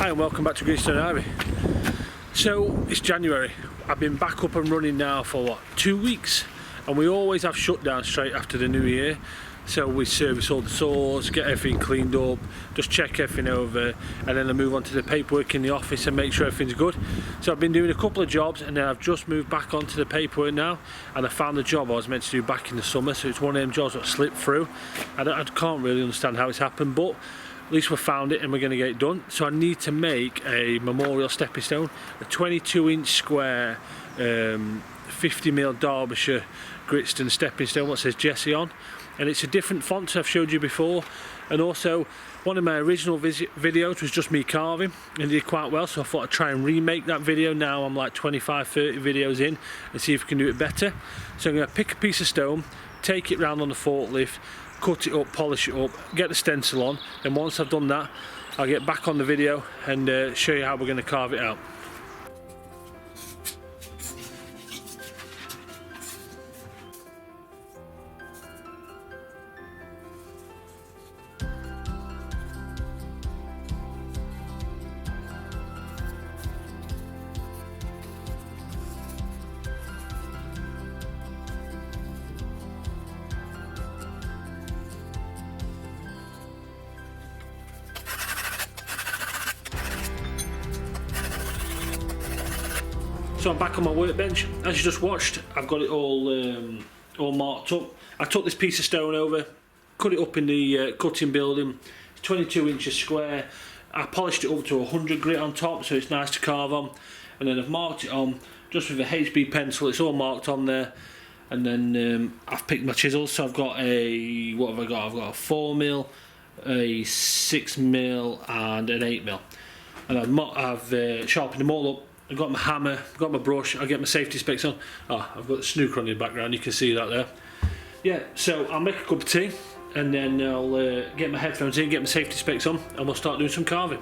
Hi and welcome back to Greenstone Ivy. So it's January. I've been back up and running now for what, 2 weeks, and we always have shutdown straight after the new year. So we service all the saws, get everything cleaned up, just check everything over, and then I move on to the paperwork in the office and make sure everything's good. So I've been doing a couple of jobs, and then I've just moved back onto the paperwork now, and I found the job I was meant to do back in the summer. So it's one of them jobs that slipped through. I can't really understand how it's happened, but at least we found it and we're going to get it done. So I need to make a memorial stepping stone, a 22-inch square 50mm Derbyshire gritstone stepping stone what says Jessie on, and it's a different font I've showed you before. And also one of my original videos was just me carving and did quite well, so I thought I'd try and remake that video. Now I'm like 25-30 videos in and see if we can do it better. So I'm going to pick a piece of stone, take it round on the forklift, cut it up, polish it up, get the stencil on, and once I've done that I'll get back on the video and show you how we're going to carve it out. So I'm back on my workbench. As you just watched, I've got it all marked up. I took this piece of stone over, cut it up in the cutting building. It's 22 inches square. I polished it up to 100 grit on top, so it's nice to carve on. And then I've marked it on just with a HB pencil. It's all marked on there. And then I've picked my chisels. So I've got a, what have I got? I've got a 4mm, a 6mm, and an 8mm. And I've sharpened them all up. I've got my hammer, got my brush, I get my safety specs on. I've got the snooker on in the background, you can see that there. Yeah, so I'll make a cup of tea and then I'll get my headphones in, get my safety specs on, and we'll start doing some carving.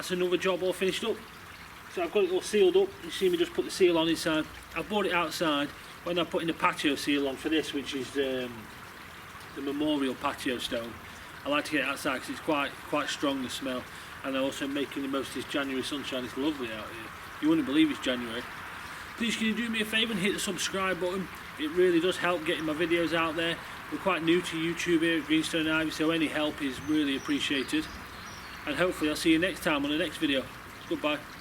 that's another job all finished up. So I've got it all sealed up. You see me just put the seal on inside. I've brought it outside when I'm putting the patio seal on for this, which is the memorial patio stone. I like to get it outside because it's quite strong, the smell, and I'm also making the most of this January sunshine. It's lovely out here. You wouldn't believe it's January. Please can you do me a favour and hit the subscribe button? It really does help getting my videos out there. We're quite new to YouTube here at Greenstone Ivy, so any help is really appreciated. And hopefully I'll see you next time on the next video. Goodbye.